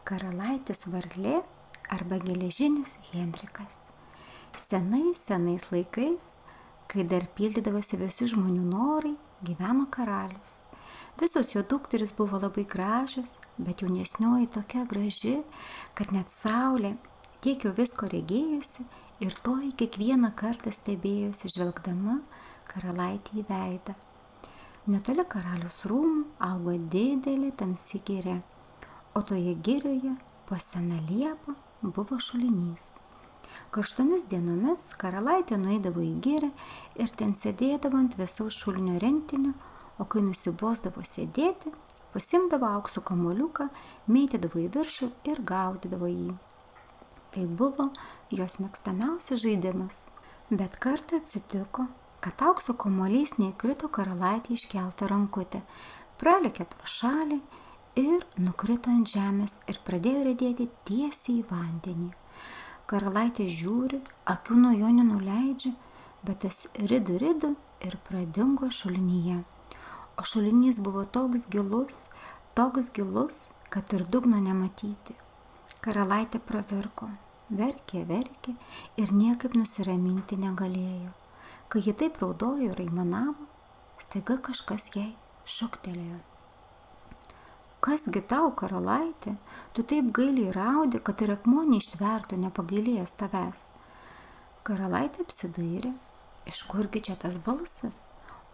Karalaitis varlė arba geležinis Henrikas. Senais laikais, kai dar pildydavosi visi žmonių norai, gyveno karalius. Visos jo dukteris buvo labai gražios, bet jaunesnioji tokia graži, kad net saulė tiek jau visko regėjusi ir toji kiekvieną kartą stebėjusi žvelgdama karalaitį į veidą. Netoli karalius rūmų augo didelė tamsi giria, o toje girioje po sena liepa buvo šulinys. Karštomis dienomis karalaitė nueidavo į girią ir ten sėdėdavo ant visaus šulinio rentinio, o kai nusibosdavo sėdėti, pasimdavo aukso kamuoliuką, mėtydavo į viršų ir gaudydavo jį. Tai buvo jos mėgstamiausias žaidimas. Bet kartą atsitiko, kad aukso kamuolys neįkrito karalaitį iškeltą rankutę, pralėkė pro šalį ir nukrito ant žemės ir pradėjo riedėti tiesiai į vandenį. Karalaitė žiūri, akių nuo jo nenuleidžia, bet tas ridu ir pradingo šulinyje. O šulinys buvo toks gilus, kad ir dugno nematyti. Karalaitė pravirko, verkė ir niekaip nusiraminti negalėjo. Kai ji taip raudojo ir aimanavo, staiga kažkas jai šoktelėjo. Kasgi tau, karalaitė, tu taip gailiai raudi, kad ir akmuo neištvertų, nepagailėjęs tavęs. Karalaitė apsidairė, iš kurgi čia tas balsas,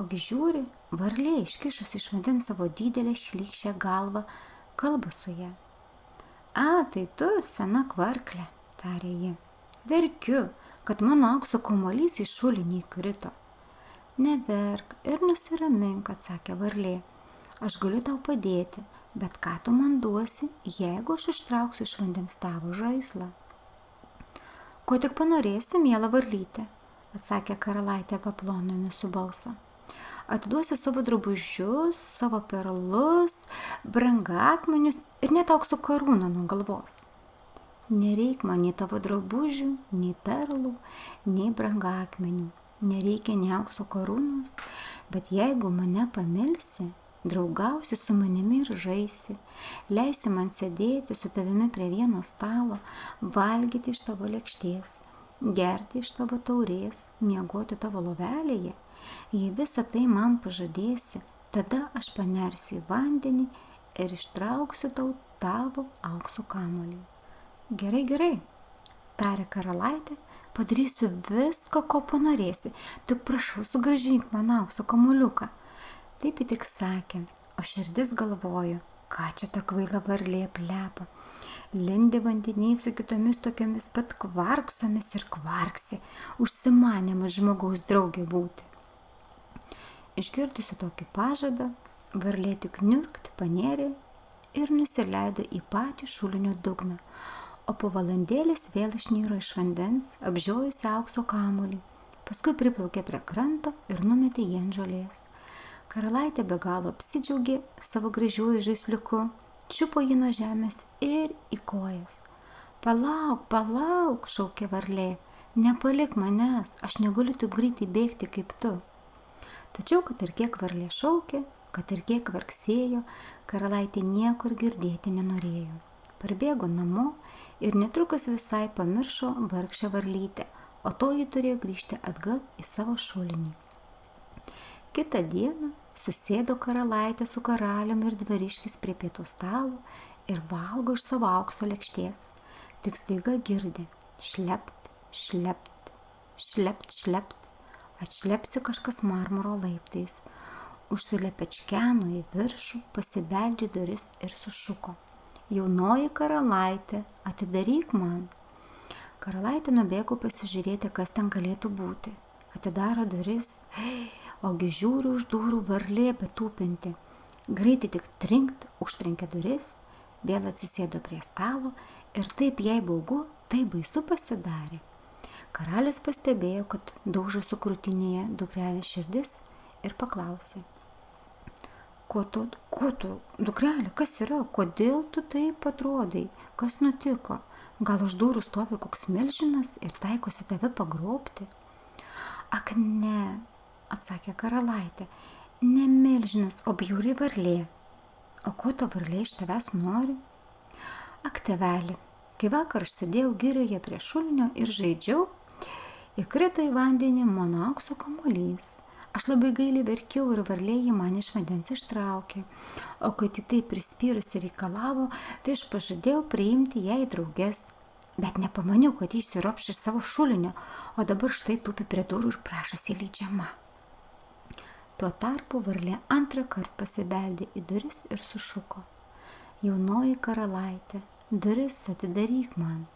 ogi žiūri, varlė iškišus iš vandens savo didelę šlykščią galvą, kalba su ja. A, tai tu, sena kvarklė, tarė ji. Verkiu, kad mano aukso kamuolys į šulinį įkrito. Neverk ir nusiramink, atsakė varlė. Aš galiu tau padėti, bet ką tu man duosi, jeigu aš ištrauksiu iš vandens tavo žaislą? Ko tik panorėsi, miela varlytė, atsakė karalaitė paploninusiu balsą. Atiduosiu savo drabužius, savo perlus, brangakmenius ir net aukso karūną nuo galvos. Nereik man nei tavo drabužių, nei perlų, nei brangakmenių. Nereikia nei aukso karūnos, bet jeigu mane pamilsi, draugausi su manimi ir žaisi, leisi man sėdėti su tavimi prie vieno stalo, valgyti iš tavo lėkštės, gerti iš tavo taurės, miegoti tavo lovelėje. Jei visą tai man pažadėsi, tada aš panersiu į vandenį ir ištrauksiu tavo aukso kamuolį. Gerai, tarė karalaitė, padarysiu viską, ko panorėsi, tik prašau, sugrąžink man aukso kamuoliuką. Taip ji tik sakė, o širdis galvojo, ką čia ta kvaila varlė plepa. Lindi vandenį su kitomis tokiomis pat kvarksomis ir kvarksi, užsimanėma žmogaus draugė būti. Išgirdusi tokį pažadą, varlė tik niurkt panėrė ir nusileido į patį šulinio dugną, o po valandėlės vėl išnyro iš vandens, apžiojusi aukso kamuolį. Paskui priplaukė prie kranto ir numetė jį ant žolės. Karalaitė be galo apsidžiaugė savo gražiuoju žaisliuku, čiupo jį nuo žemės ir į kojas. Palauk, šaukė varlė, nepalik manęs, aš negaliu taip greitai bėgti kaip tu. Tačiau, kad ir kiek varlė šaukė, kad ir kiek vargsėjo, karalaitė niekur girdėti nenorėjo. Parbėgo namo ir netrukus visai pamiršo vargšę varlytę, o toji turėjo grįžti atgal į savo šulinį. Kitą dieną susėdo karalaitė su karaliumi ir dvariškis prie pietų stalo ir valgo iš savo aukso lėkštės. Tik staiga girdi šlept, atšlepsi kažkas marmuro laiptais, užsilepečkeno į viršų, pasibeldė duris ir sušuko. Jaunoji karalaitė, atidaryk man. Karalaitė nubėgo pasižiūrėti, kas ten galėtų būti. Atidaro duris, ogi žiūri už durų varlė betūpinti. Greitai tik trinkt, užtrenkė duris, vėl atsisėdo prie stalo ir taip jai baugu, taip baisu pasidarė. Karalius pastebėjo, kad daužo sukrūtinėje dukrelės širdis ir paklausė. Ko tu, dukrelė, kas yra? Kodėl tu taip atrodai? Kas nutiko? Gal už durų stovi koks milžinas ir taikosi tave pagrobti? Ak ne, atsakė karalaitė, ne milžinas, o bjauri varlė. O ko ta varlė iš tavęs nori? Ak, tėveli, kai vakar aš sėdėjau girioje prie šulinio ir žaidžiau, įkrito į vandenį mano aukso kamuolys. Aš labai gailiai verkiau ir varlė jį man iš vandens ištraukė. O kai tik tai prispyrusi reikalavo, tai aš pažadėjau priimti ją į drauges. Bet nepamaniau, kad jis įsiropš iš savo šulinio, o dabar štai tūpi prie durų ir prašosi įleidžiama. Tuo tarpu varlė antrą kartą pasibeldė į duris ir sušuko. Jaunoji karalaitė, duris atidaryk man.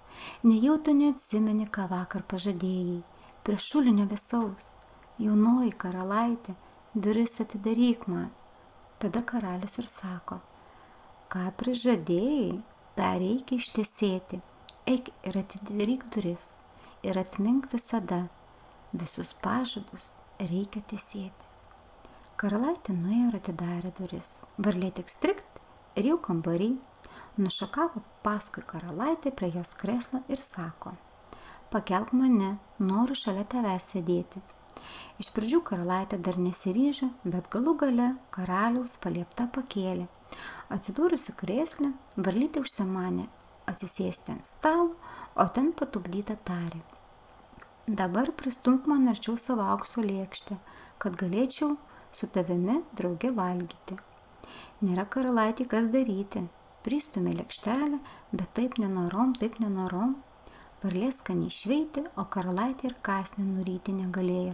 Nejau tu neatsimeni, ką vakar pažadėjai, prie šulinio vėsaus. Jaunoji karalaitė, duris atidaryk man. Tada karalius ir sako, ką prižadėjai, tą reikia ištesėti. Eik ir atidaryk duris ir atmink visada. Visus pažadus reikia tesėti. Karalaitė nuėjo ir atidarė duris. Varlė tik strikt ir jau kambarį. Nušokavo paskui karalaitę prie jos kreslo ir sako, pakelk mane, noriu šalia tavęs sėdėti. Iš pradžių karalaitė dar nesiryžo, bet galų gale karaliaus paliepta pakėlė. Atsidūrusi krėsle, varlytė užsimanė atsisėsti ant stalo, o ten patupdyta tarė. Dabar pristumk man arčiau savo aukso lėkštę, kad galėčiau su tavimi drauge valgyti. Nėra karalaitė kas daryti. Pristumė lėkštelę, bet taip nenorom. Varlė skaniai šveitė, o karalaitė ir kąsnį nuryti negalėjo.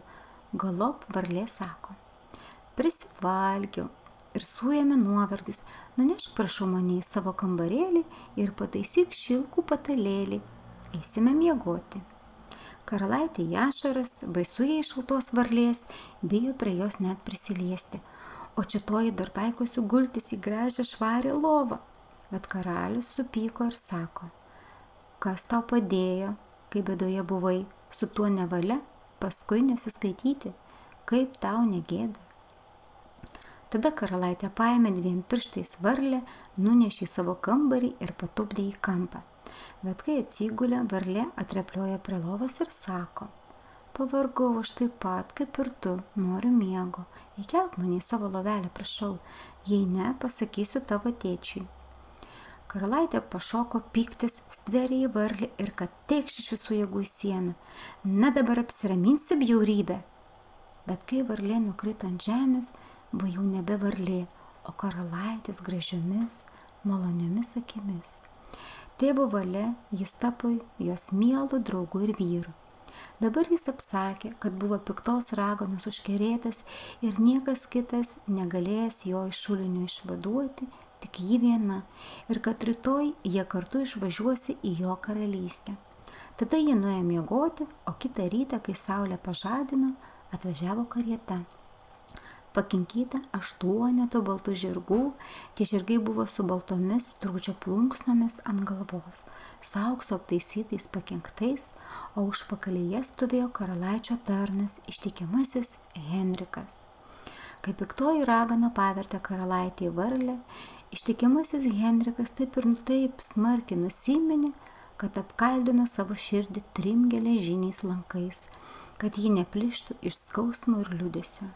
Galop varlė sako, prisivalgiau ir suėmė nuovargis, nunešk prašau mane į savo kambarėlį ir pataisyk šilkų patalėlį. Eisime miegoti. Karalaitė į ašaras, baisu jai šaltos varlės, bijo prie jos net prisiliesti, o čia toji dar taikosi gultis į gražią švarę lovą. Bet karalius supyko ir sako, kas tau padėjo, kai bėdoje buvai, su tuo nevalia, paskui nesiskaityti, kaip tau negėda. Tada karalaitė paėmė 2 pirštais varlę, nunešė į savo kambarį ir patupdė į kampą. Bet kai atsigulė, varlė atrepliojo prie lovos ir sako, pavargau aš taip pat, kaip ir tu, noriu miego, įkelk mane į savo lovelę, prašau, jei ne, pasakysiu tavo tėčiui. Karalaitė pašoko pyktis, stvėrė į varlį ir kad teikš iš visų jėgų į sieną. Na dabar apsiraminsi bjaurybę. Bet kai varlė nukrito ant žemės, buvo jau nebe varlė, o karalaitės gražiomis, maloniomis akimis. Tėvo valia jis tapo jos mielų draugų ir vyrų. Dabar jis apsakė, kad buvo piktos raganos užkerėtas ir niekas kitas negalėjęs jo iš šulinio išvaduoti, tik jį viena, ir kad rytoj jie kartu išvažiuosi į jo karalystę. Tada jie nuėjo miegoti, o kitą rytą, kai saulė pažadino, atvažiavo karieta. Pakinkyta 8 baltų žirgų, tie žirgai buvo su baltomis trūčio plunksnomis ant galvos, su aukso aptaisytais pakinktais, o užpakalyje stovėjo karalaičio tarnas, ištikimasis Henrikas. Kai piktoji ragana pavertė karalaitę į varlę, ištikimasis Henrikas taip ir taip smarkiai nusiminė, kad apkaldino savo širdį 3 geležiniais lankais, kad ji neplyštų iš skausmo ir liūdesio.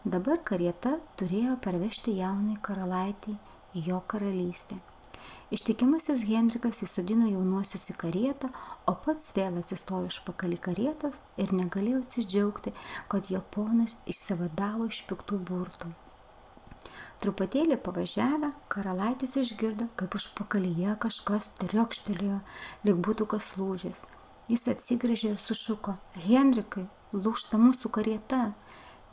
Dabar karieta turėjo parvežti jaunai karalaitį į jo karalystę. Ištikimasis Henrikas įsodino jaunuosius į karietą, o pats vėl atsistojo užpakali karietos ir negalėjo atsidžiaugti, kad jo ponas išsivadavo iš piktų burtų. Truputėlį pavažiavę, karalaitis išgirdo, kaip užpakalyje kažkas triokštelėjo, lyg būtų kas lūžęs. Jis atsigręžė ir sušuko, Henrikai, lūžta mūsų karieta.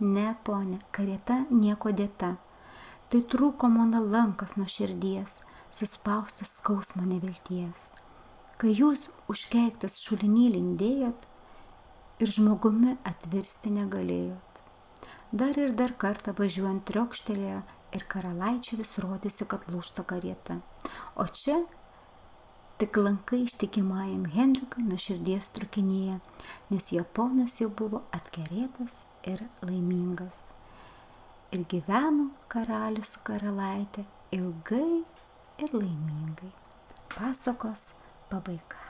Ne, ponė, karieta nieko dėta. Tai trūko mano lankas nuo širdies, suspaustas skausmo nevilties. Kai jūs užkeiktas šulinį lindėjot ir žmogumi atvirsti negalėjot. Dar ir dar kartą važiuojant triokštelėjo ir karalaičiui vis rodėsi, kad lūžta karieta. O čia tik lankai ištikimajam Henrikui nuo širdies trukinėja, nes jo ponas jau buvo atkerėtas ir laimingas. Ir gyveno karalius su karalaitė ilgai ir laimingai. Pasakos pabaiga.